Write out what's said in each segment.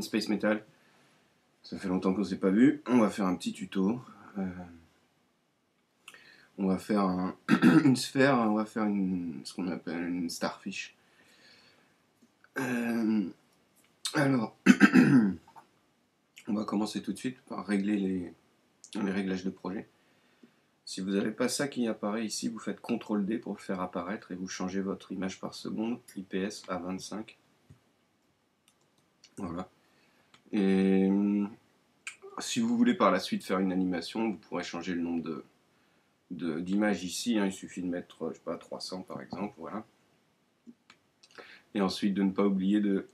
Space Metal. Ça fait longtemps qu'on ne s'est pas vu. On va faire un petit tuto. On va faire une sphère, on va faire ce qu'on appelle une starfish. Alors, on va commencer tout de suite par régler les réglages de projet. Si vous n'avez pas ça qui apparaît ici, vous faites CTRL D pour le faire apparaître et vous changez votre image par seconde, IPS à 25. Voilà. Et si vous voulez par la suite faire une animation, vous pourrez changer le nombre d'images ici. Il suffit de mettre, je sais pas, 300 par exemple. Voilà. Et ensuite de ne pas oublier de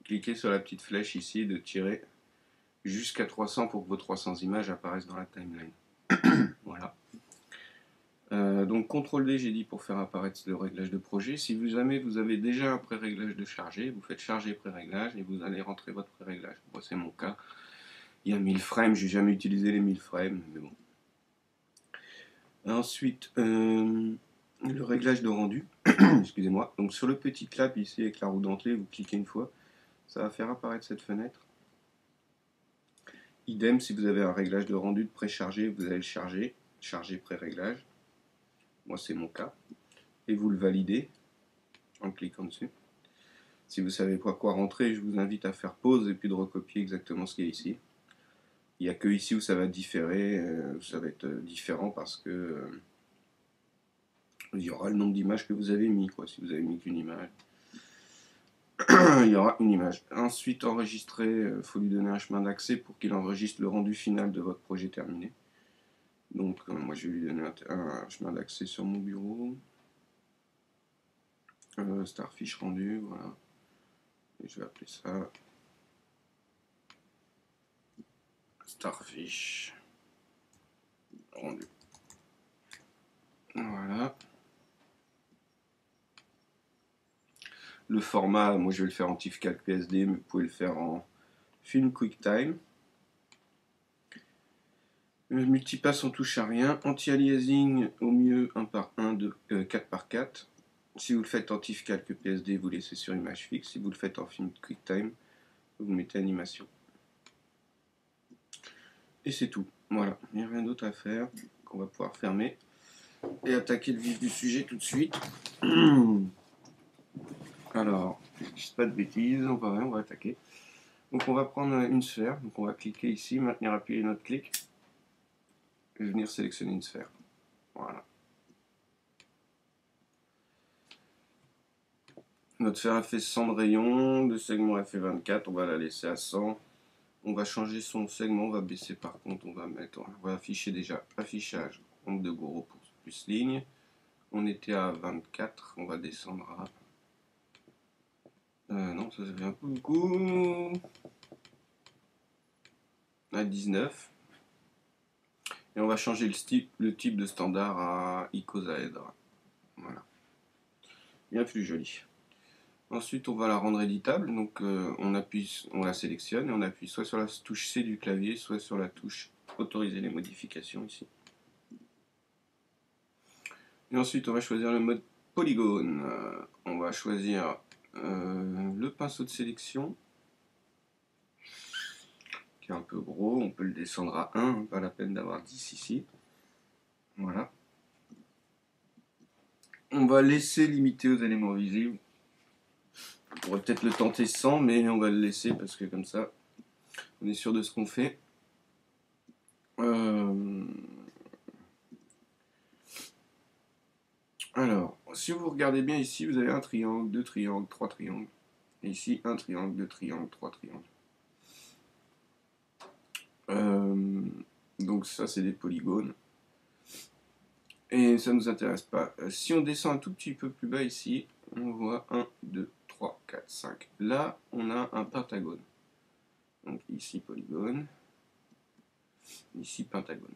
cliquer sur la petite flèche ici, de tirer jusqu'à 300 pour que vos 300 images apparaissent dans la timeline. Voilà. Donc CTRL D, j'ai dit, pour faire apparaître le réglage de projet. Si vous avez déjà un pré-réglage de charger, vous faites charger pré-réglage et vous allez rentrer votre pré-réglage. Moi, c'est mon cas. Il y a 1000 frames, j'ai jamais utilisé les 1000 frames, mais bon. Ensuite, le réglage de rendu. Excusez-moi. Donc sur le petit clap ici avec la roue dentelée, vous cliquez une fois. Ça va faire apparaître cette fenêtre. Idem, si vous avez un réglage de rendu de préchargé, vous allez le charger. Charger pré-réglage. Moi, c'est mon cas. Et vous le validez en cliquant dessus. Si vous ne savez pas quoi rentrer, je vous invite à faire pause et puis de recopier exactement ce qu'il y a ici. Il n'y a que ici où ça va différer, ça va être différent parce que il y aura le nombre d'images que vous avez mis, quoi. Si vous avez mis qu'une image, il y aura une image. Ensuite, enregistrer, il faut lui donner un chemin d'accès pour qu'il enregistre le rendu final de votre projet terminé. Donc, moi, je vais lui donner un chemin d'accès sur mon bureau. Starfish rendu, voilà. Et je vais appeler ça Starfish rendu. Voilà. Le format, moi je vais le faire en TIFF-Calc PSD, mais vous pouvez le faire en film QuickTime. Le multipass on touche à rien. Anti-aliasing au mieux 1 par 1, 4 par 4. Si vous le faites en TIFF-Calc PSD, vous laissez sur image fixe. Si vous le faites en film QuickTime, vous mettez animation. Et c'est tout. Voilà, il n'y a rien d'autre à faire. On va pouvoir fermer et attaquer le vif du sujet tout de suite. Alors, je ne dis pas de bêtises, on va attaquer. Donc on va prendre une sphère, donc on va cliquer ici, maintenir appuyé notre clic, et venir sélectionner une sphère. Voilà. Notre sphère a fait 100 de rayon, le segment a fait 24, on va la laisser à 100. On va changer son segment, on va baisser par contre, on va afficher déjà affichage, nombre de gros pour plus ligne. On était à 24, on va descendre à... non, ça fait un peu beaucoup. À 19. Et on va changer le type de standard à icosaèdre. Voilà. Bien plus joli. Ensuite, on va la rendre éditable. Donc, on la sélectionne et on appuie soit sur la touche C du clavier, soit sur la touche autoriser les modifications ici. Et ensuite, on va choisir le mode polygone. On va choisir le pinceau de sélection, qui est un peu gros. On peut le descendre à 1, pas la peine d'avoir 10 ici. Voilà. On va laisser limiter aux éléments visibles. On pourrait peut-être le tenter sans, mais on va le laisser parce que comme ça, on est sûr de ce qu'on fait. Alors, si vous regardez bien ici, vous avez un triangle, deux triangles, trois triangles. Et ici, un triangle, deux triangles, trois triangles. Donc ça, c'est des polygones. Et ça ne nous intéresse pas. Si on descend un tout petit peu plus bas ici, on voit 1, 2, 3, 4, 5. Là, on a un pentagone. Donc ici, polygone. Ici, pentagone.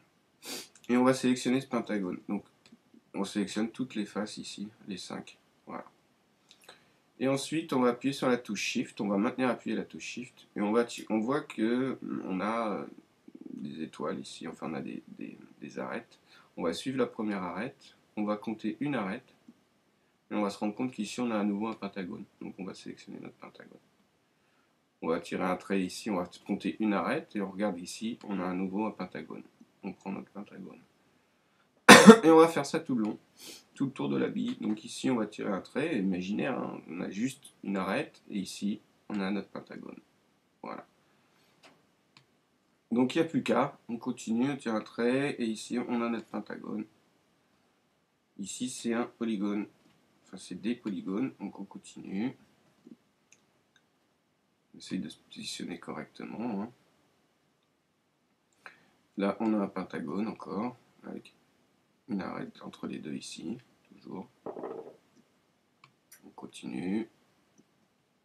Et on va sélectionner ce pentagone. Donc, on sélectionne toutes les faces ici, les 5. Voilà. Et ensuite, on va appuyer sur la touche Shift. On va maintenir appuyé la touche Shift. Et on voit que on a des étoiles ici. Enfin, on a des arêtes. On va suivre la première arête. On va compter une arête. Et on va se rendre compte qu'ici, on a à nouveau un pentagone. Donc, on va sélectionner notre pentagone. On va tirer un trait ici, on va compter une arête, et on regarde ici, on a à nouveau un pentagone. On prend notre pentagone. Et on va faire ça tout le long, tout le tour de la bille. Donc ici, on va tirer un trait imaginaire, hein. On a juste une arête, et ici, on a notre pentagone. Voilà. Donc il n'y a plus qu'à, on continue, on tire un trait, et ici, on a notre pentagone. Ici, c'est un polygone. Enfin, c'est des polygones, donc on continue. On essaye de se positionner correctement, hein. Là, on a un pentagone encore, avec une arête entre les deux ici, toujours. On continue.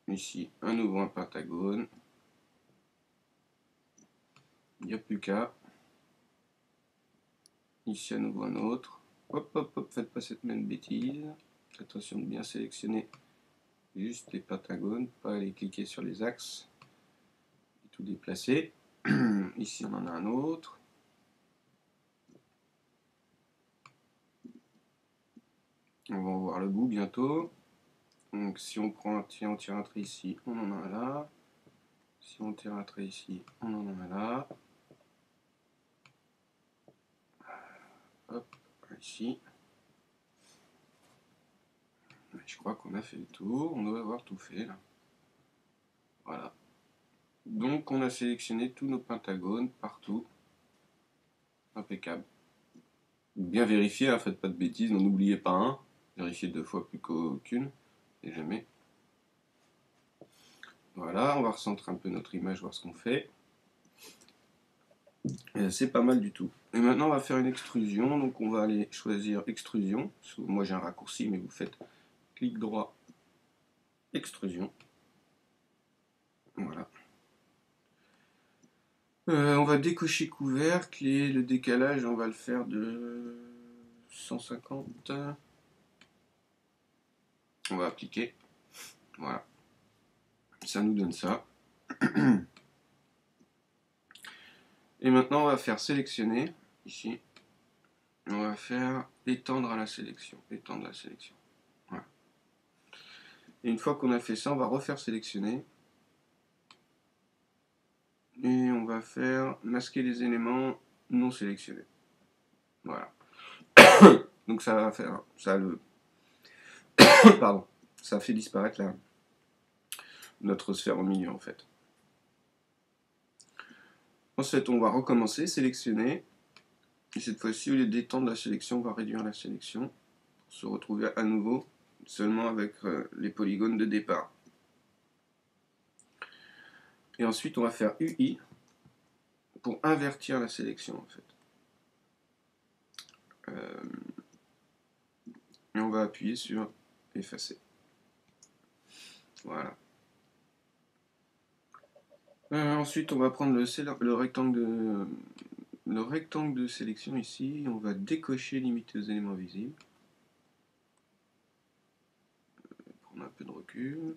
Ici, à nouveau un pentagone. Il n'y a plus qu'à. Ici, à nouveau un autre. Hop, hop, hop, faites pas cette même bêtise. Attention de bien sélectionner juste les pentagones, pas aller cliquer sur les axes et tout déplacer. Ici, on en a un autre. On va en voir le bout bientôt. Donc, si on prend on tire un trait ici, on en a un là. Si on tire un trait ici, on en a un là. Hop, ici. Je crois qu'on a fait le tour. On doit avoir tout fait là. Voilà. Donc, on a sélectionné tous nos pentagones partout. Impeccable. Bien vérifier, hein, faites pas de bêtises, n'en oubliez pas un. Vérifiez 2 fois plus qu'aucune. Et jamais. Voilà, on va recentrer un peu notre image, voir ce qu'on fait. C'est pas mal du tout. Et maintenant, on va faire une extrusion. Donc, on va aller choisir extrusion. Moi, j'ai un raccourci, mais vous faites clic droit, extrusion. Voilà. On va décocher couvercle et le décalage, on va le faire de 150. On va appliquer. Voilà. Ça nous donne ça. Et maintenant, on va faire sélectionner, ici. On va faire étendre à la sélection. Étendre la sélection. Voilà. Et une fois qu'on a fait ça, on va refaire sélectionner. Et on va faire masquer les éléments non sélectionnés. Voilà. Donc ça va faire... Pardon. Ça fait disparaître notre sphère au milieu, en fait. Ensuite, on va recommencer, sélectionner. Et cette fois-ci, au lieu d'étendre la sélection, on va réduire la sélection pour se retrouver à nouveau seulement avec les polygones de départ. Et ensuite, on va faire UI pour invertir la sélection, en fait. Et on va appuyer sur effacer. Voilà. Ensuite, on va prendre le rectangle de sélection ici. On va décocher, limiter aux éléments visibles. Prendre un peu de recul.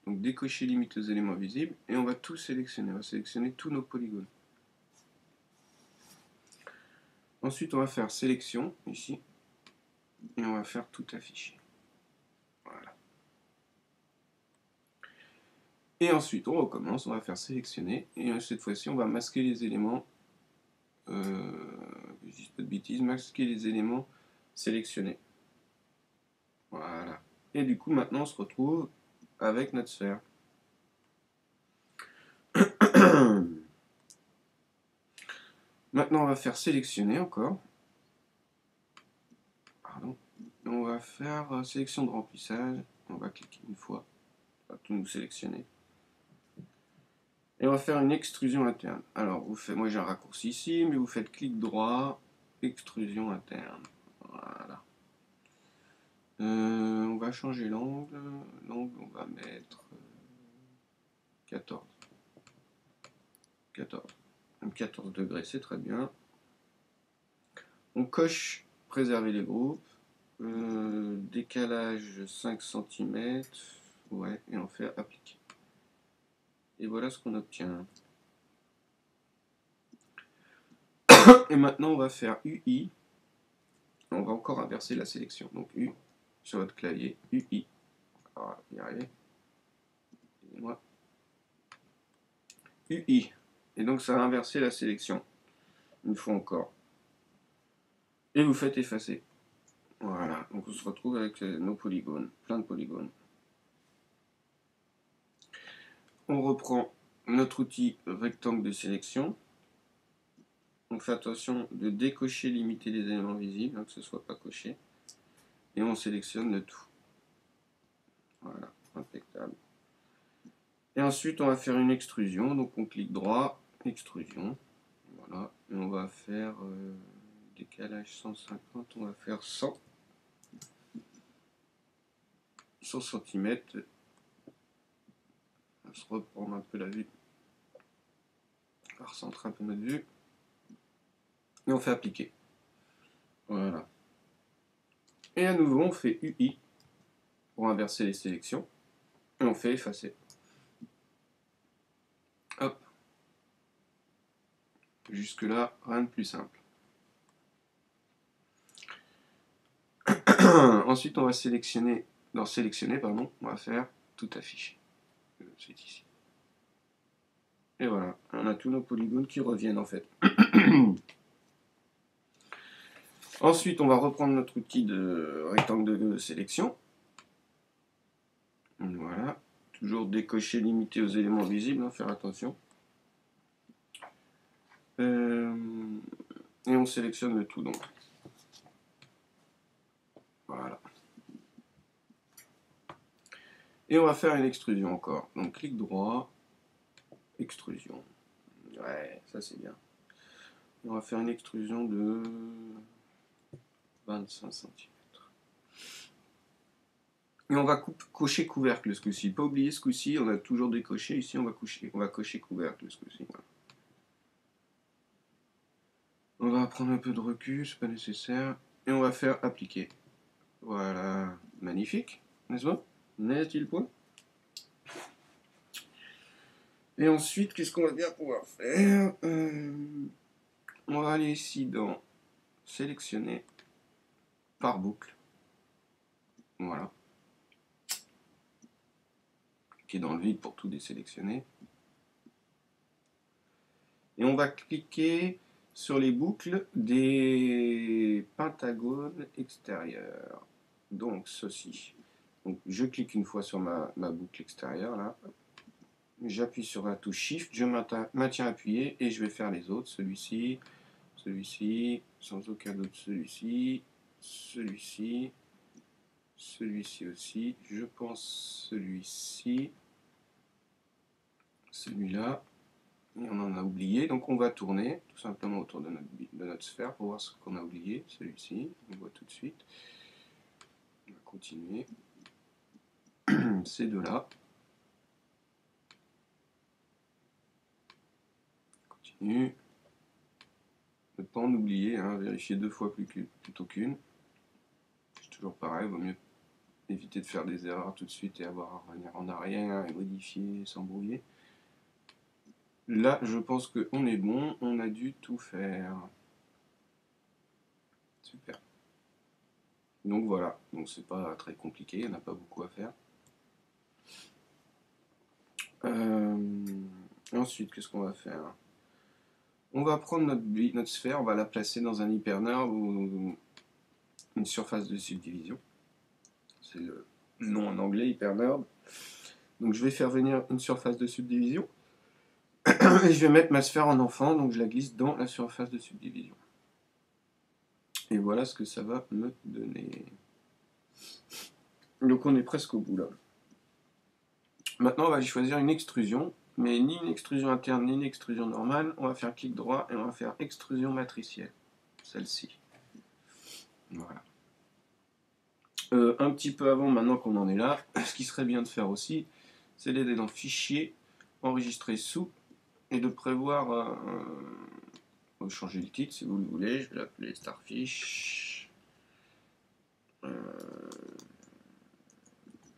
Donc décocher, limiter aux éléments visibles. Et on va tout sélectionner. On va sélectionner tous nos polygones. Ensuite, on va faire sélection ici. Et on va faire tout afficher. Voilà. Et ensuite, on recommence. On va faire sélectionner. Et cette fois-ci, on va masquer les éléments. Je dis pas de bêtises. Masquer les éléments sélectionnés. Voilà. Et du coup, maintenant, on se retrouve avec notre sphère. Maintenant, on va faire sélectionner encore. Pardon. On va faire sélection de remplissage. On va cliquer une fois. On va tout nous sélectionner. Et on va faire une extrusion interne. Alors, moi j'ai un raccourci ici, mais vous faites clic droit, extrusion interne. Voilà. On va changer l'angle. L'angle, on va mettre 14. 14. 14 degrés, c'est très bien. On coche préserver les groupes. Décalage 5 cm. Ouais, et on fait appliquer. Et voilà ce qu'on obtient. Et maintenant, on va faire UI. On va encore inverser la sélection. Donc U sur votre clavier, UI. Alors, y arriver. Excusez-moi. UI. Et donc ça va inverser la sélection. Une fois encore. Et vous faites effacer. Voilà, donc on se retrouve avec nos polygones, plein de polygones. On reprend notre outil rectangle de sélection. On fait attention de décocher, limiter les éléments visibles, hein, que ce ne soit pas coché. Et on sélectionne le tout. Voilà, impeccable. Et ensuite, on va faire une extrusion. Donc on clique droit, extrusion. Voilà, et on va faire décalage 150, on va faire 100 cm. On va se reprendre un peu la vue. On va recentrer un peu notre vue. Et on fait appliquer. Voilà. Et à nouveau, on fait UI pour inverser les sélections. Et on fait effacer. Hop. Jusque là, rien de plus simple. Ensuite, on va sélectionner, pardon, on va faire tout afficher. C'est ici. Et voilà, on a tous nos polygones qui reviennent en fait. Ensuite, on va reprendre notre outil de rectangle de sélection. Voilà, toujours décocher, limiter aux éléments visibles, hein, faire attention. Et on sélectionne le tout donc. Voilà. Et on va faire une extrusion encore. Donc clic droit, extrusion. Ouais, ça c'est bien. On va faire une extrusion de 25 cm. Et on va cocher couvercle ce coup-ci. Pas oublier ce coup-ci, on a toujours décoché. Ici, on va cocher couvercle ce coup-ci. Voilà. On va prendre un peu de recul, c'est pas nécessaire. Et on va faire appliquer. Voilà, magnifique, n'est-ce pas? N'est-il point? Et ensuite, qu'est-ce qu'on va bien pouvoir faire? On va aller ici dans sélectionner par boucle. Voilà. Cliquer dans le vide pour tout désélectionner. Et on va cliquer sur les boucles des pentagones extérieurs. Donc ceci. Donc, je clique une fois sur ma boucle extérieure là. J'appuie sur la touche Shift, je maintiens appuyé et je vais faire les autres. Celui-ci, celui-ci, sans aucun doute celui-ci, celui-ci, celui-ci aussi. Je pense celui-ci, celui-là. Et on en a oublié, donc on va tourner tout simplement autour de notre sphère pour voir ce qu'on a oublié. Celui-ci, on voit tout de suite. On va continuer. Ces deux-là. Continue. Ne pas en oublier, hein, vérifier 2 fois plutôt qu'une. C'est toujours pareil, vaut mieux éviter de faire des erreurs tout de suite et avoir à revenir en arrière et modifier, s'embrouiller. Là, je pense qu'on est bon, on a dû tout faire. Super. Donc voilà, donc c'est pas très compliqué, il n'y en a pas beaucoup à faire. Ensuite, qu'est-ce qu'on va faire? On va prendre notre sphère, on va la placer dans un hypernode ou une surface de subdivision. C'est le nom en anglais, hypernode. Donc je vais faire venir une surface de subdivision. Et je vais mettre ma sphère en enfant, donc je la glisse dans la surface de subdivision. Et voilà ce que ça va me donner. Donc on est presque au bout là. Maintenant on va aller choisir une extrusion, mais ni une extrusion interne ni une extrusion normale. On va faire clic droit et on va faire extrusion matricielle. Celle-ci. Voilà. Un petit peu avant, maintenant qu'on en est là, ce qui serait bien de faire aussi, c'est d'aller dans Fichier, Enregistrer sous, et de prévoir... changer le titre si vous le voulez, je vais l'appeler Starfish.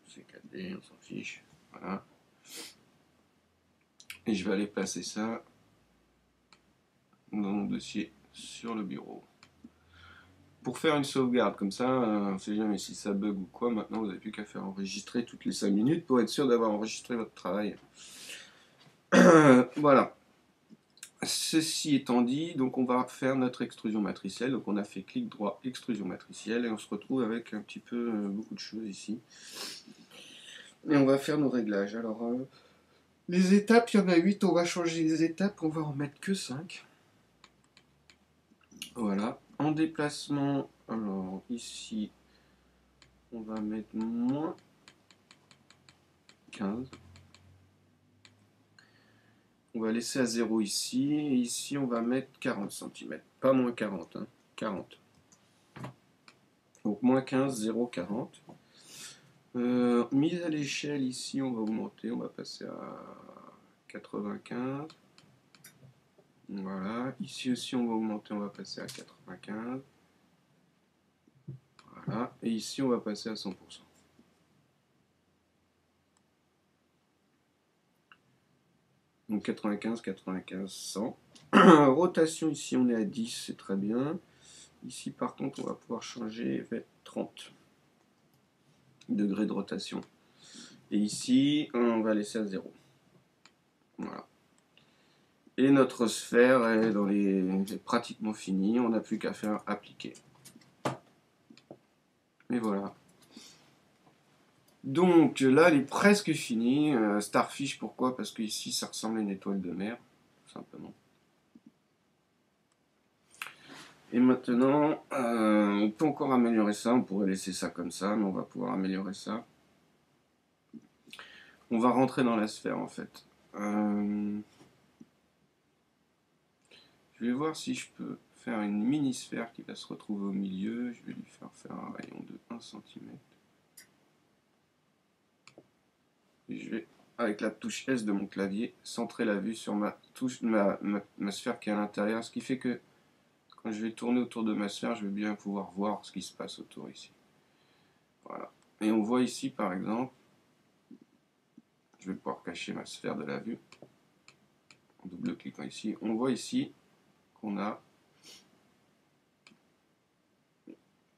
CKD, on s'en fiche. Voilà. Et je vais aller placer ça dans mon dossier sur le bureau. Pour faire une sauvegarde, comme ça, on ne sait jamais si ça bug ou quoi, maintenant vous n'avez plus qu'à faire enregistrer toutes les 5 minutes pour être sûr d'avoir enregistré votre travail. Voilà. Ceci étant dit, donc on va faire notre extrusion matricielle. Donc on a fait clic droit, extrusion matricielle, et on se retrouve avec un petit peu beaucoup de choses ici. Et on va faire nos réglages. Alors, les étapes, il y en a 8, on va changer les étapes, on va en mettre que 5. Voilà. En déplacement, alors ici, on va mettre moins 15. On va laisser à 0 ici, et ici on va mettre 40 cm. Pas moins 40, hein, 40. Donc moins 15, 0, 40. Mise à l'échelle, ici on va augmenter, on va passer à 95. Voilà, ici aussi on va augmenter, on va passer à 95. Voilà, et ici on va passer à 100%. Donc 95, 95, 100. Rotation ici on est à 10, c'est très bien. Ici par contre on va pouvoir changer vers 30 degrés de rotation. Et ici on va laisser à 0. Voilà. Et notre sphère est pratiquement finie, on n'a plus qu'à faire appliquer. Et voilà. Donc là, elle est presque finie. Starfish, pourquoi? Parce que ici, ça ressemble à une étoile de mer, tout simplement. Et maintenant, on peut encore améliorer ça. On pourrait laisser ça comme ça, mais on va pouvoir améliorer ça. On va rentrer dans la sphère, en fait. Je vais voir si je peux faire une mini-sphère qui va se retrouver au milieu. Je vais lui faire un rayon de 1 cm. Et je vais, avec la touche S de mon clavier, centrer la vue sur ma sphère qui est à l'intérieur, ce qui fait que quand je vais tourner autour de ma sphère, je vais bien pouvoir voir ce qui se passe autour ici. Voilà. Et on voit ici, par exemple, je vais pouvoir cacher ma sphère de la vue, en double-cliquant ici, on voit ici qu'on a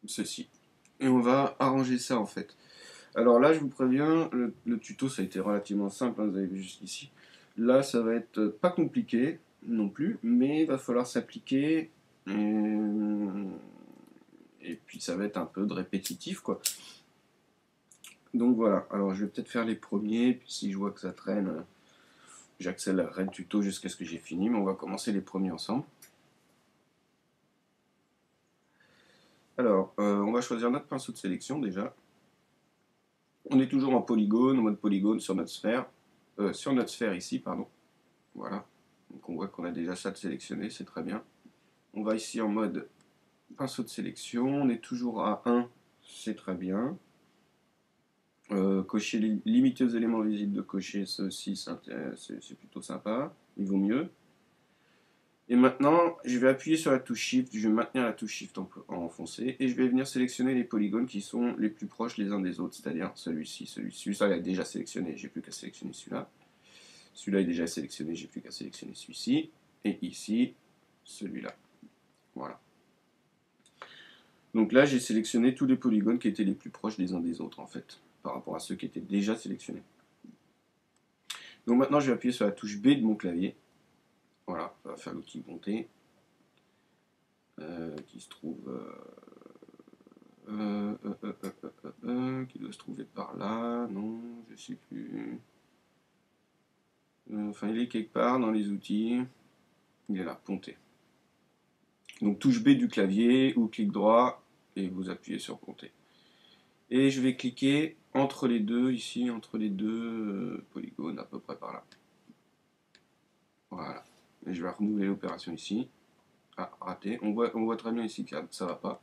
ceci. Et on va arranger ça, en fait. Alors là, je vous préviens, le tuto, ça a été relativement simple, hein, vous avez vu jusqu'ici. Là, ça va être pas compliqué non plus, mais il va falloir s'appliquer. Et puis ça va être un peu de répétitif, quoi. Donc voilà, alors je vais peut-être faire les premiers, puis si je vois que ça traîne, j'accélérerai le tuto jusqu'à ce que j'ai fini, mais on va commencer les premiers ensemble. Alors, on va choisir notre pinceau de sélection déjà. On est toujours en polygone, en mode polygone sur notre sphère ici, pardon. Voilà, donc on voit qu'on a déjà ça de sélectionné, c'est très bien. On va ici en mode pinceau de sélection, on est toujours à 1, c'est très bien. Cocher, limiter aux éléments visibles de cocher, ceci c'est plutôt sympa, il vaut mieux. Et maintenant, je vais appuyer sur la touche Shift, je vais maintenir la touche Shift enfoncée, et je vais venir sélectionner les polygones qui sont les plus proches les uns des autres, c'est-à-dire celui-ci, celui-là il est déjà sélectionné, j'ai plus qu'à sélectionner celui-là. Celui-là est déjà sélectionné, j'ai plus qu'à sélectionner celui-ci, et ici, celui-là. Voilà. Donc là, j'ai sélectionné tous les polygones qui étaient les plus proches les uns des autres, en fait, par rapport à ceux qui étaient déjà sélectionnés. Donc maintenant, je vais appuyer sur la touche B de mon clavier. Voilà, ça va faire l'outil bonté, qui se trouve... qui doit se trouver par là, non, je sais plus. Enfin, il est quelque part dans les outils. Il est là, ponté. Donc touche B du clavier ou clic droit et vous appuyez sur ponté. Et je vais cliquer entre les deux, ici, entre les deux polygones, à peu près par là. Voilà. Et je vais renouveler l'opération ici. Ah, raté. On voit très bien ici que ça va pas.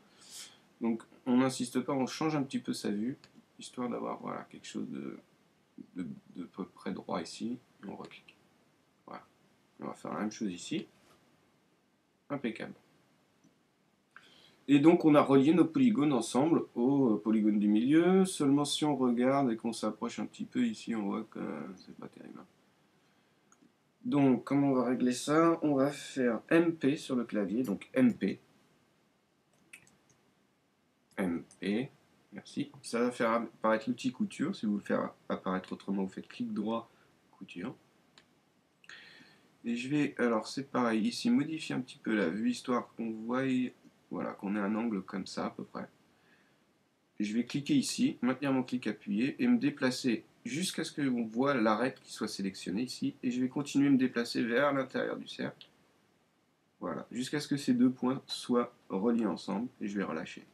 Donc on n'insiste pas, on change un petit peu sa vue, histoire d'avoir voilà, quelque chose de peu près droit ici. Et on reclique. Voilà. On va faire la même chose ici. Impeccable. Et donc on a relié nos polygones ensemble au polygone du milieu. Seulement si on regarde et qu'on s'approche un petit peu ici, on voit que c'est pas terrible. Donc comment on va régler ça? On va faire MP sur le clavier, donc MP. MP, merci. Ça va faire apparaître l'outil couture. Si vous le faites apparaître autrement, vous faites clic droit, couture. Et je vais, alors c'est pareil, ici modifier un petit peu la vue, histoire qu'on voie, voilà, qu'on ait un angle comme ça à peu près. Et je vais cliquer ici, maintenir mon clic appuyé et me déplacer jusqu'à ce qu'on voit l'arête qui soit sélectionnée ici. Et je vais continuer à me déplacer vers l'intérieur du cercle. Voilà, jusqu'à ce que ces deux points soient reliés ensemble et je vais relâcher.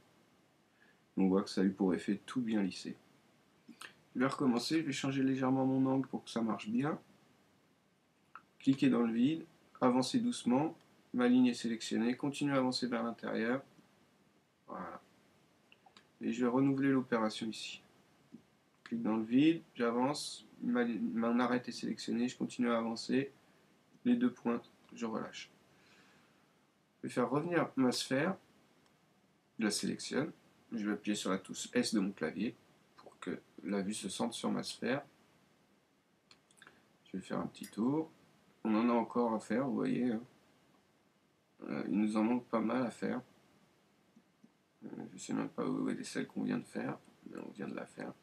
On voit que ça a eu pour effet tout bien lisser. Je vais recommencer, je vais changer légèrement mon angle pour que ça marche bien. Cliquer dans le vide, avancer doucement, ma ligne est sélectionnée, continuer à avancer vers l'intérieur. Voilà. Et je vais renouveler l'opération ici. Clique dans le vide, j'avance, mon arête est sélectionnée, je continue à avancer. Les deux points, je relâche. Je vais faire revenir ma sphère, je la sélectionne, je vais appuyer sur la touche S de mon clavier pour que la vue se centre sur ma sphère. Je vais faire un petit tour. On en a encore à faire, vous voyez. Il nous en manque pas mal à faire. Je ne sais même pas où est celle qu'on vient de faire, mais on vient de la faire.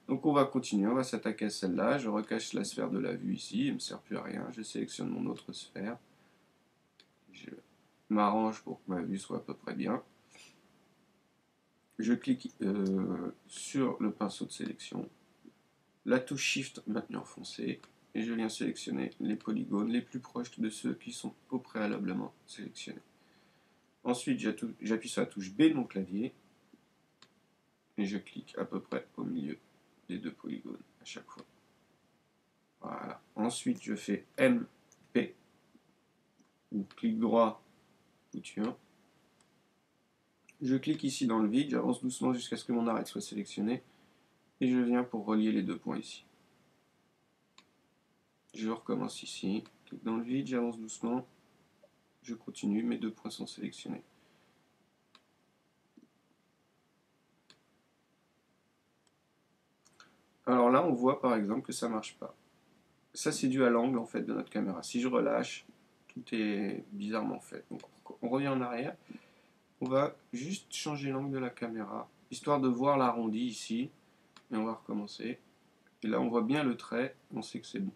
Donc on va continuer, on va s'attaquer à celle-là. Je recache la sphère de la vue ici, il ne me sert plus à rien. Je sélectionne mon autre sphère. Je m'arrange pour que ma vue soit à peu près bien. Je clique sur le pinceau de sélection, la touche Shift maintenu enfoncé, et je viens sélectionner les polygones les plus proches de ceux qui sont au préalablement sélectionnés. Ensuite, j'appuie sur la touche B de mon clavier, et je clique à peu près au milieu des deux polygones à chaque fois. Voilà. Ensuite, je fais M, P, ou clic droit, couture. Je clique ici dans le vide, j'avance doucement jusqu'à ce que mon arête soit sélectionnée, et je viens pour relier les deux points ici. Je recommence ici, clique dans le vide, j'avance doucement, je continue, mes deux points sont sélectionnés. Alors là, on voit par exemple que ça ne marche pas. Ça, c'est dû à l'angle en fait de notre caméra. Si je relâche, tout est bizarrement fait. Donc on revient en arrière. On va juste changer l'angle de la caméra, histoire de voir l'arrondi ici. Et on va recommencer. Et là, on voit bien le trait, on sait que c'est bon.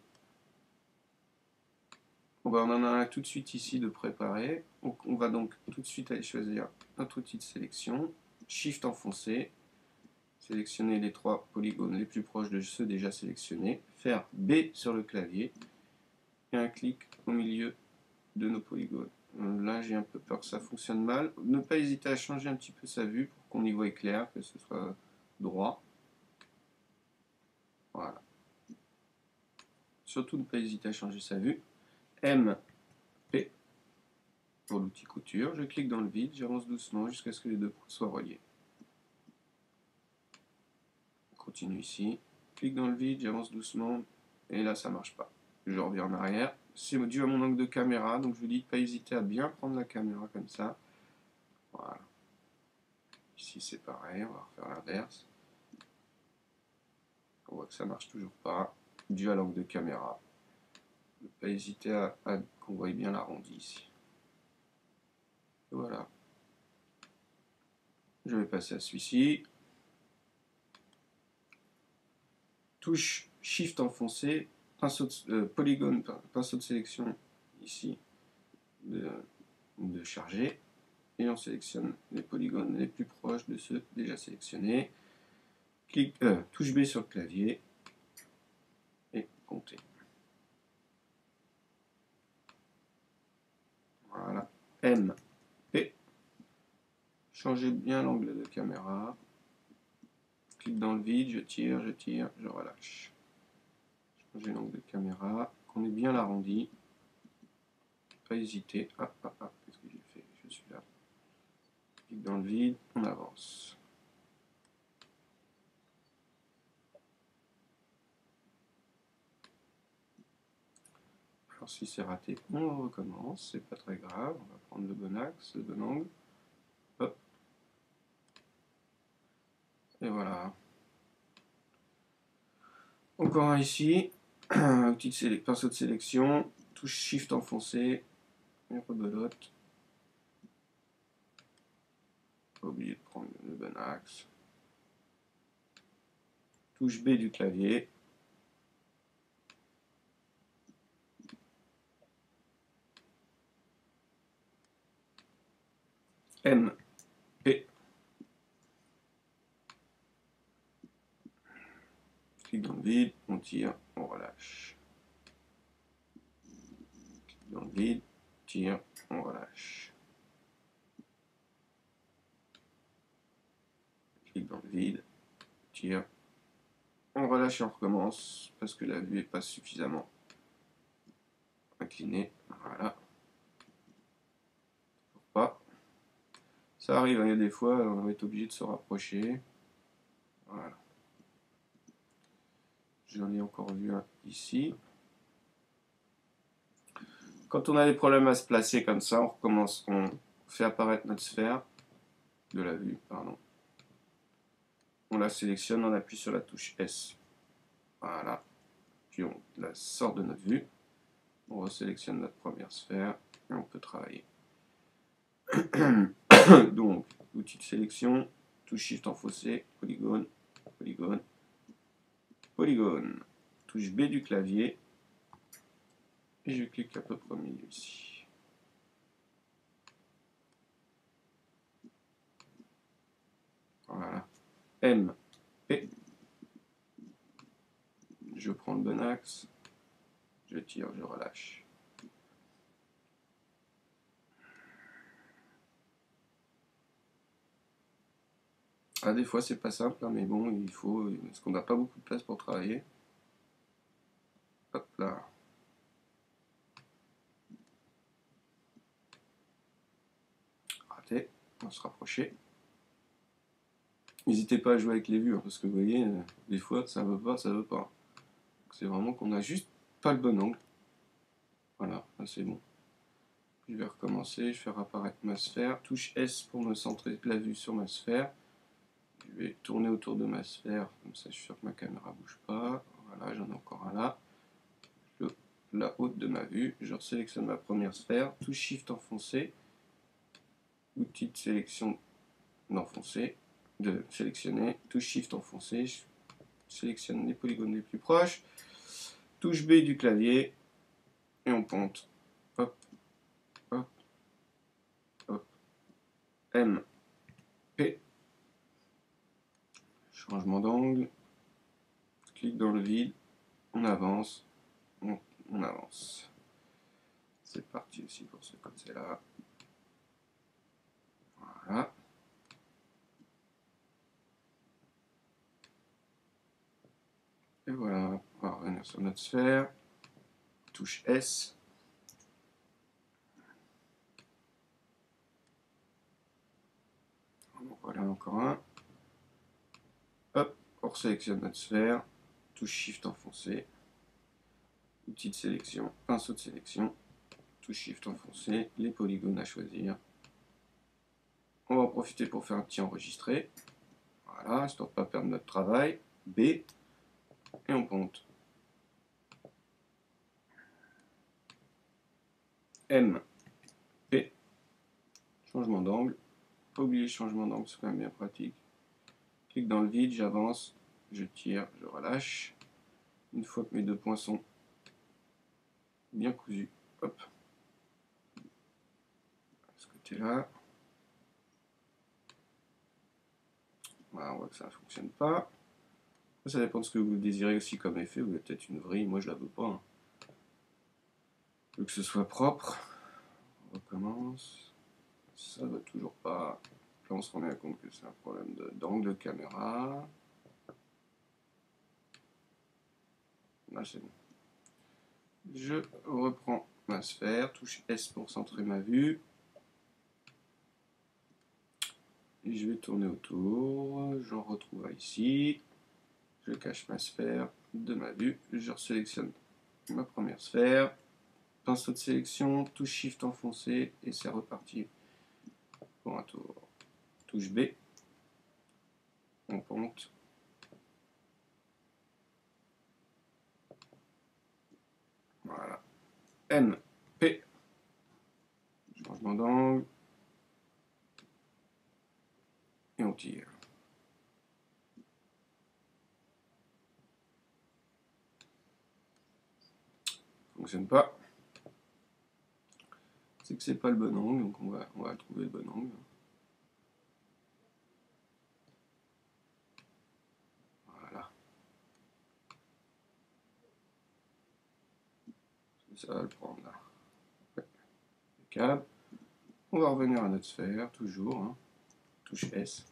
On en a un tout de suite ici de préparé. Donc, on va donc tout de suite aller choisir notre outil de sélection. Shift enfoncé. Sélectionner les trois polygones les plus proches de ceux déjà sélectionnés. Faire B sur le clavier. Et un clic au milieu de nos polygones. Là, j'ai un peu peur que ça fonctionne mal. Ne pas hésiter à changer un petit peu sa vue pour qu'on y voie clair, que ce soit droit. Voilà. Surtout ne pas hésiter à changer sa vue. M, P pour l'outil couture. Je clique dans le vide, j'avance doucement jusqu'à ce que les deux points soient reliés. On continue ici. Clique dans le vide, j'avance doucement. Et là, ça ne marche pas. Je reviens en arrière. C'est dû à mon angle de caméra, donc je vous dis de ne pas hésiter à bien prendre la caméra comme ça. Voilà. Ici, c'est pareil, on va refaire l'inverse. On voit que ça marche toujours pas, dû à l'angle de caméra. Ne pas hésiter à qu'on voie bien l'arrondi ici. Et voilà. Je vais passer à celui-ci. Touche Shift enfoncé, polygone, pinceau de sélection ici de charger. Et on sélectionne les polygones les plus proches de ceux déjà sélectionnés. Touche B sur le clavier et compter. Voilà. M, P. Changez bien l'angle de caméra. Clique dans le vide, je tire, je relâche. Changer l'angle de caméra, qu'on ait bien l'arrondi. Pas hésiter. Qu'est-ce que j'ai fait? Je suis là. Clique dans le vide, on avance. Alors si c'est raté, on recommence, c'est pas très grave. On va prendre le bon axe, le bon angle. Hop. Et voilà. Encore un ici. Outil de pinceau de sélection. Touche Shift enfoncé. Et rebelote. Pas oublier de prendre le bon axe. Touche B du clavier. M, P. Clic dans le vide, on tire, on relâche. Clic dans le vide, tire, on relâche. Clic dans le vide, tire, on relâche et on recommence parce que la vue n'est pas suffisamment inclinée. Voilà. Pas. Ça arrive, il y a des fois, on va être obligé de se rapprocher. Voilà. J'en ai encore vu un ici. Quand on a des problèmes à se placer comme ça, on recommence, on fait apparaître notre sphère de la vue, pardon. On la sélectionne, on appuie sur la touche S. Voilà. Puis on la sort de notre vue. On resélectionne notre première sphère et on peut travailler. Donc, outil de sélection, touche Shift enfoncé, polygone, polygone, polygone. Touche B du clavier. Et je clique à peu près au milieu ici. Voilà. M, P. Je prends le bon axe. Je tire, je relâche. Ah, des fois, c'est pas simple, hein, mais bon, il faut. Parce qu'on n'a pas beaucoup de place pour travailler. Hop là. Raté. On va se rapprocher. N'hésitez pas à jouer avec les vues, hein, parce que vous voyez, des fois, ça veut pas, ça veut pas. C'est vraiment qu'on a juste pas le bon angle. Voilà, là c'est bon. Je vais recommencer, je vais faire apparaître ma sphère. Touche S pour me centrer la vue sur ma sphère. Je vais tourner autour de ma sphère, comme ça je suis sûr que ma caméra ne bouge pas. Voilà, j'en ai encore un là. La haute de ma vue, je sélectionne ma première sphère. Touche Shift enfoncé. Outil de sélection d'enfoncer, de sélectionner. Touche Shift enfoncé. Je sélectionne les polygones les plus proches. Touche B du clavier. Et on ponte. Hop, hop, hop. M, P. Changement d'angle. Clique dans le vide. On avance. On avance. C'est parti aussi pour ce côté-là. Voilà. Et voilà. On va revenir sur notre sphère. Touche S. Voilà encore un. Hop, on sélectionne notre sphère. Touche Shift enfoncé. Outil de sélection, pinceau de sélection. Touche Shift enfoncé. Les polygones à choisir. On va en profiter pour faire un petit enregistré. Voilà, histoire de ne pas perdre notre travail. B. Et on ponte. M. P. Changement d'angle. Pas oublier le changement d'angle, c'est quand même bien pratique. Clique dans le vide, j'avance, je tire, je relâche. Une fois que mes deux points sont bien cousus, hop, de ce côté-là. Voilà, on voit que ça ne fonctionne pas. Ça dépend de ce que vous désirez aussi comme effet. Vous avez peut-être une vrille, moi je la veux pas. Hein. Je veux que ce soit propre. On recommence. Ça ne va toujours pas. Là on se rend bien compte que c'est un problème d'angle de caméra. Là c'est bon. Je reprends ma sphère, touche S pour centrer ma vue. Et je vais tourner autour, j'en retrouve ici, je cache ma sphère de ma vue, je resélectionne ma première sphère, pinceau de sélection, touche Shift enfoncé et c'est reparti pour un tour. Touche B, on ponte. Voilà. M, P, changement d'angle, et on tire. Fonctionne pas. C'est que c'est pas le bon angle, donc on va trouver le bon angle. Ça va le prendre là. Ouais. Impeccable. On va revenir à notre sphère, toujours. Hein. Touche S.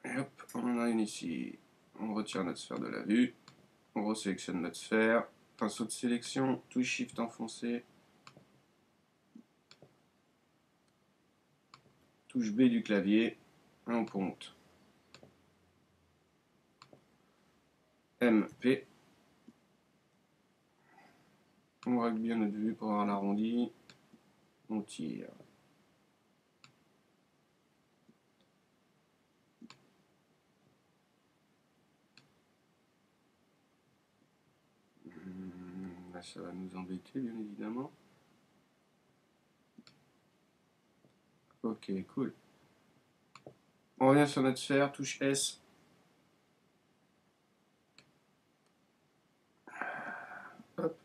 Et hop, on en a une ici. On retire notre sphère de la vue. On resélectionne notre sphère. Pinceau de sélection, touche Shift enfoncé. Touche B du clavier. Et on ponte. M, P. On règle bien notre vue pour avoir l'arrondi. On tire. Là, ça va nous embêter, bien évidemment. Ok, cool. On revient sur notre sphère, touche S. Hop.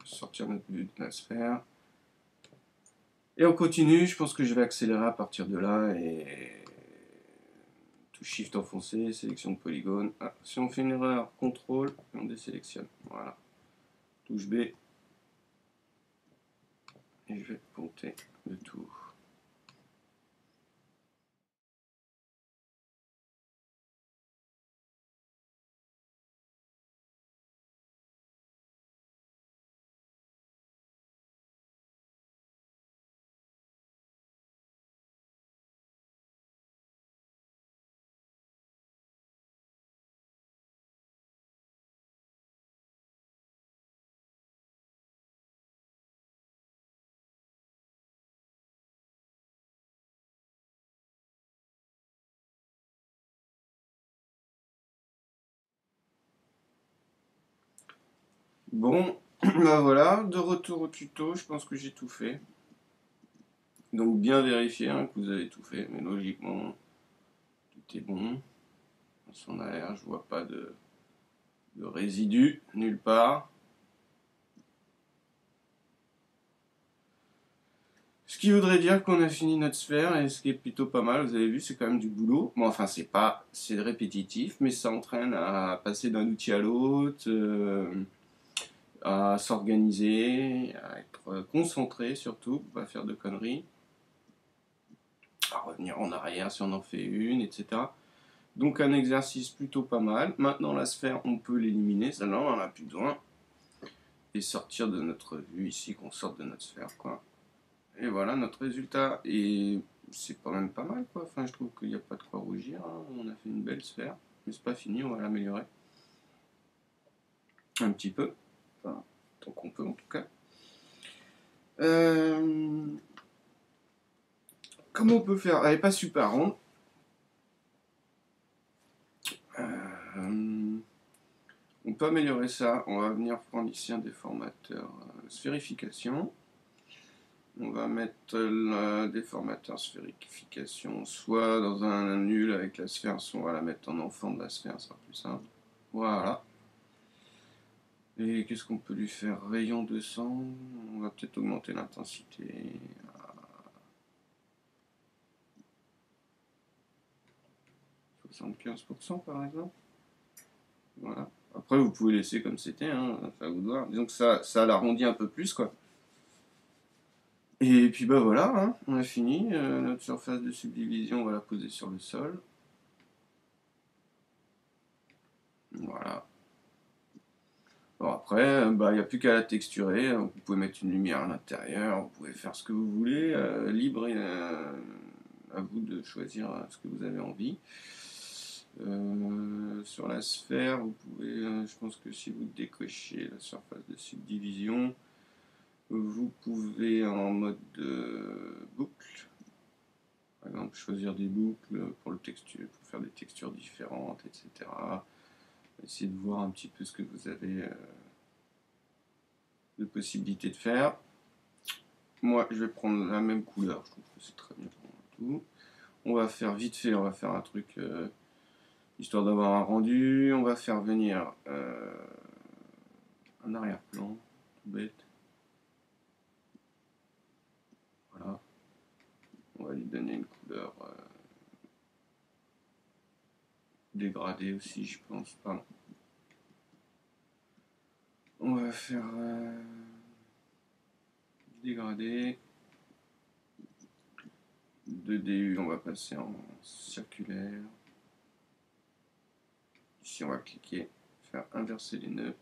Sortir notre vue de la sphère. Et on continue, je pense que je vais accélérer à partir de là et touche Shift enfoncé, sélection de polygone. Ah, si on fait une erreur, CTRL, on désélectionne. Voilà. Touche B. Et je vais ponter le tout. Bon, bah voilà, de retour au tuto, je pense que j'ai tout fait. Donc bien vérifier hein, que vous avez tout fait, mais logiquement, tout est bon. En l'air, je vois pas de résidus nulle part. Ce qui voudrait dire qu'on a fini notre sphère, et ce qui est plutôt pas mal, vous avez vu, c'est quand même du boulot. Bon, enfin, c'est répétitif, mais ça entraîne à passer d'un outil à l'autre, à s'organiser, à être concentré surtout, pour pas faire de conneries, à revenir en arrière si on en fait une, etc. Donc un exercice plutôt pas mal. Maintenant la sphère, on peut l'éliminer, celle-là on n'en a plus besoin. Et sortir de notre vue ici, qu'on sorte de notre sphère, quoi. Et voilà notre résultat. Et c'est quand même pas mal, quoi. Enfin, je trouve qu'il n'y a pas de quoi rougir. Hein. On a fait une belle sphère. Mais c'est pas fini, on va l'améliorer. Un petit peu. Enfin, tant qu'on peut, en tout cas. Comment on peut faire? Elle n'est pas super ronde. On peut améliorer ça. On va venir prendre ici un déformateur sphérification. On va mettre le déformateur sphérification soit dans un nul avec la sphère, soit on va la mettre en enfant de la sphère, ça sera plus simple. Voilà. Et qu'est-ce qu'on peut lui faire? Rayon 200. On va peut-être augmenter l'intensité à 75% par exemple. Voilà. Après, vous pouvez laisser comme c'était, hein, à vous de voir. Disons que ça l'arrondit un peu plus, quoi. Et puis bah voilà, hein, on a fini. Notre surface de subdivision, on va la poser sur le sol. Voilà. Bon, après, bah, il n'y a plus qu'à la texturer. Vous pouvez mettre une lumière à l'intérieur, vous pouvez faire ce que vous voulez. Libre et à vous de choisir ce que vous avez envie. Sur la sphère, vous pouvez, je pense que si vous décochez la surface de subdivision, vous pouvez en mode boucle, par exemple, choisir des boucles pour pour faire des textures différentes, etc. Essayez de voir un petit peu ce que vous avez de possibilités de faire. Moi, je vais prendre la même couleur, je trouve que c'est très bien pour tout. On va faire vite fait, on va faire un truc histoire d'avoir un rendu. On va faire venir un arrière-plan, tout bête. Voilà. On va lui donner une couleur dégradé aussi, je pense. Pardon. On va faire dégradé. De DU, on va passer en circulaire. Ici, on va cliquer, faire inverser les nœuds.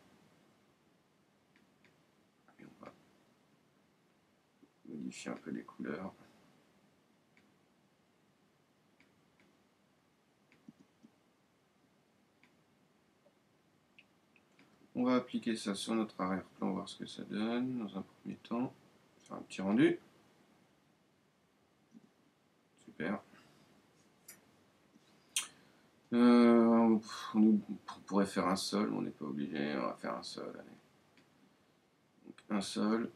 Et on va modifier un peu les couleurs. On va appliquer ça sur notre arrière-plan, voir ce que ça donne. Dans un premier temps, faire un petit rendu. Super. On pourrait faire un sol, mais on n'est pas obligé. On va faire un sol. Allez. Donc, un sol.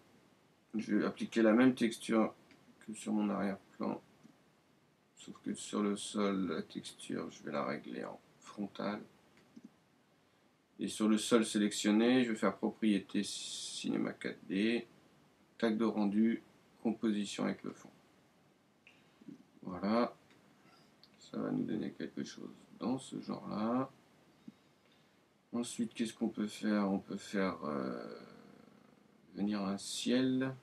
Je vais appliquer la même texture que sur mon arrière-plan. Sauf que sur le sol, la texture, je vais la régler en frontal. Et sur le sol sélectionné, je vais faire propriété cinéma 4D, tag de rendu, composition avec le fond. Voilà, ça va nous donner quelque chose dans ce genre-là. Ensuite, qu'est-ce qu'on peut faire? On peut faire venir un ciel.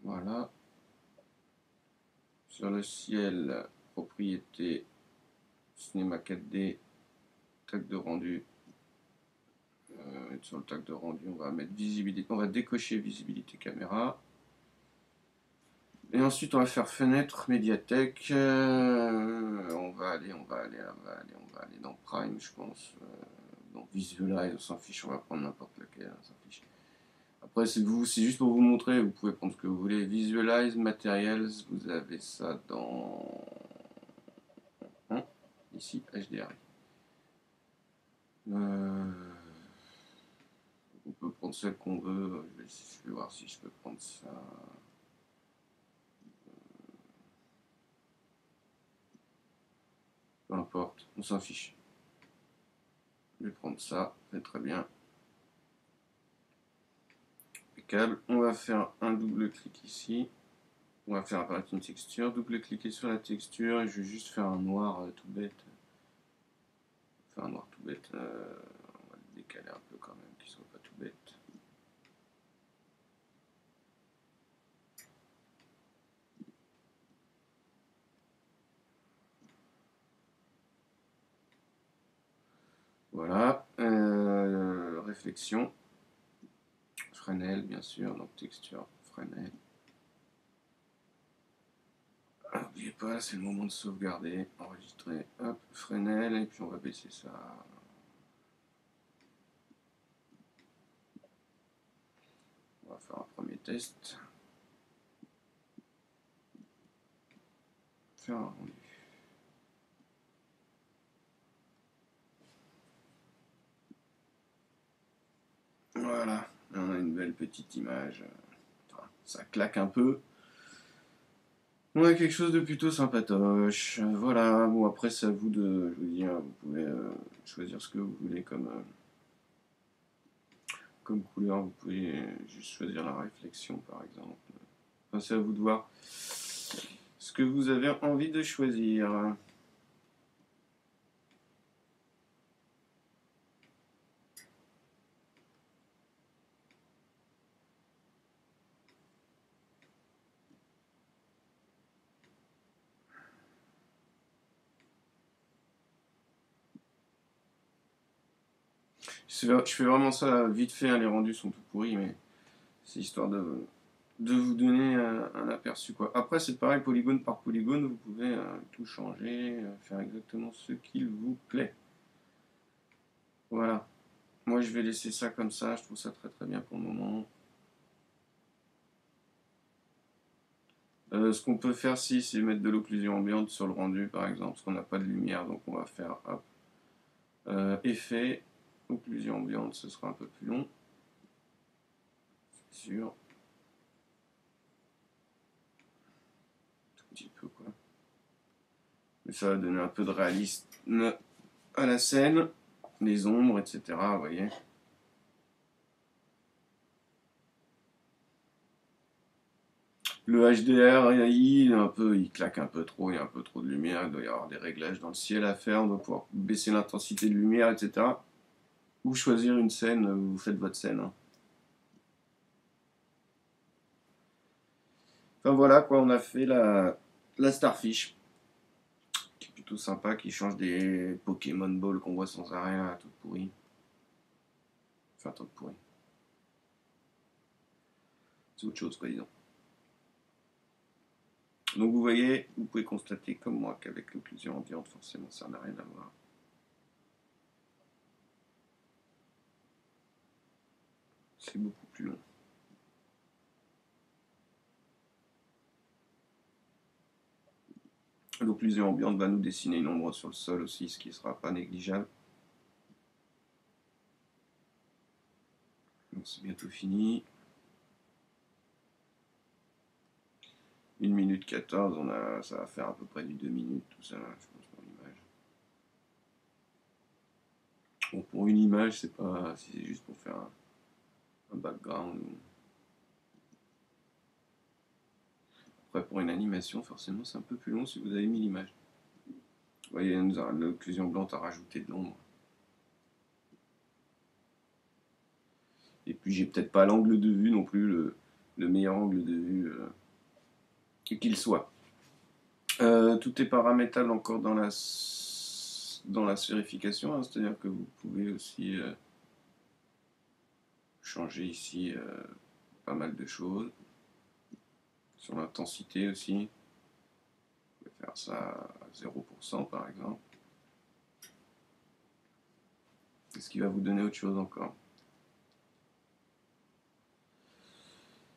Voilà. Sur le ciel, propriété cinéma 4D, tag de rendu. Sur le tag de rendu, on va mettre visibilité, on va décocher visibilité caméra. Et ensuite, on va faire fenêtre, médiathèque. On va aller dans Prime, je pense. Donc Visualize, on s'en fiche, on va prendre n'importe lequel, on s'en fiche. Après, c'est juste pour vous montrer, vous pouvez prendre ce que vous voulez. Visualize, Materials, vous avez ça dans... ici, HDRI. On peut prendre celle qu'on veut. Je vais voir si je peux prendre ça. Peu importe, on s'en fiche. Je vais prendre ça, c'est très bien. Impeccable. On va faire un double clic ici. On va faire apparaître une texture. Double-cliquer sur la texture et je vais juste faire un noir tout bête. Faire un noir tout bête. On va le décaler un peu quand même, qu'il soit pas tout bête. Voilà. Réflexion. Fresnel, bien sûr. Donc texture, Fresnel. N'oubliez pas, c'est le moment de sauvegarder, enregistrer. Hop, Fresnel. Et puis on va baisser ça. On va faire un premier test. Faire un rendu. Voilà, on a une belle petite image. Enfin, ça claque un peu. On a quelque chose de plutôt sympatoche. Voilà, bon après c'est à vous de... Je vous dis, vous pouvez choisir ce que vous voulez comme couleur. Vous pouvez juste choisir la réflexion par exemple. Enfin, c'est à vous de voir ce que vous avez envie de choisir. Je fais vraiment ça vite fait, hein, les rendus sont tout pourris, mais c'est histoire de vous donner un aperçu, quoi. Après c'est pareil, polygone par polygone, vous pouvez tout changer, faire exactement ce qu'il vous plaît. Voilà. Moi je vais laisser ça comme ça, je trouve ça très très bien pour le moment. Ce qu'on peut faire si c'est mettre de l'occlusion ambiante sur le rendu par exemple, parce qu'on n'a pas de lumière, donc on va faire hop, effet, occlusion ambiante, ce sera un peu plus long, c'est sûr. Tout petit peu quoi. Mais ça va donner un peu de réalisme à la scène, les ombres, etc. Vous voyez. Le HDR, il claque un peu trop, il y a un peu trop de lumière, il doit y avoir des réglages dans le ciel à faire, on doit pouvoir baisser l'intensité de lumière, etc. Ou choisir une scène, vous faites votre scène. Hein. Enfin voilà quoi, on a fait la Starfish, qui est plutôt sympa, qui change des Pokémon Ball qu'on voit sans arrêt, là, tout pourri. Enfin, tout pourri. C'est autre chose, quoi, disons. Donc vous voyez, vous pouvez constater comme moi qu'avec l'occlusion ambiante, forcément, ça n'a rien à voir. C'est beaucoup plus long. L'occlusion ambiante va nous dessiner une ombre sur le sol aussi, ce qui ne sera pas négligeable. Donc c'est bientôt fini. 1 minute 14, ça va faire à peu près du 2 minutes, tout ça, je pense, pour l'image. Bon, pour une image, c'est pas si c'est juste pour faire un background. Après, pour une animation, forcément, c'est un peu plus long si vous avez mis l'image. Vous voyez, l'occlusion blanche a rajouté de l'ombre. Et puis, j'ai peut-être pas l'angle de vue non plus, le meilleur angle de vue qu'il soit. Tout est paramétrable encore dans la sphérification, hein, c'est-à-dire que vous pouvez aussi changer ici pas mal de choses. Sur l'intensité aussi. Vous pouvez faire ça à 0% par exemple. Qu'est-ce qui va vous donner autre chose encore?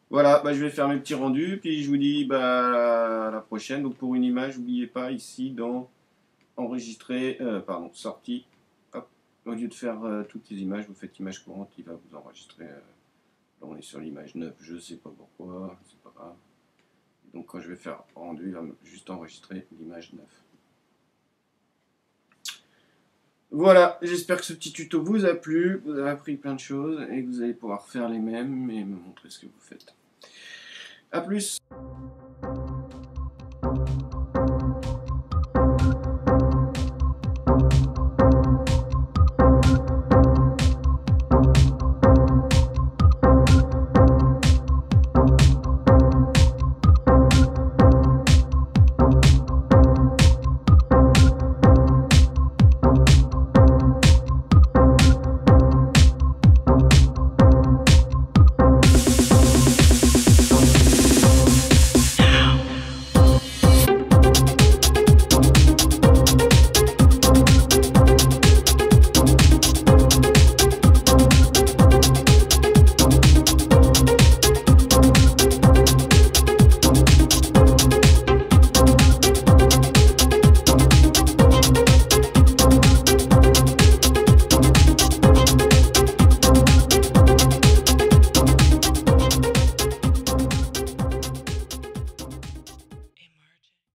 Voilà, bah, je vais faire mes petits rendus, puis je vous dis bah, à la prochaine. Donc pour une image, n'oubliez pas ici dans enregistrer, sortie. Hop. Au lieu de faire toutes les images, vous faites image courante, il va vous enregistrer. Là on est sur l'image 9, je sais pas pourquoi, c'est pas grave. Donc quand je vais faire rendu, il va juste enregistrer l'image 9. Voilà, j'espère que ce petit tuto vous a plu, vous avez appris plein de choses et que vous allez pouvoir faire les mêmes et me montrer ce que vous faites. A plus!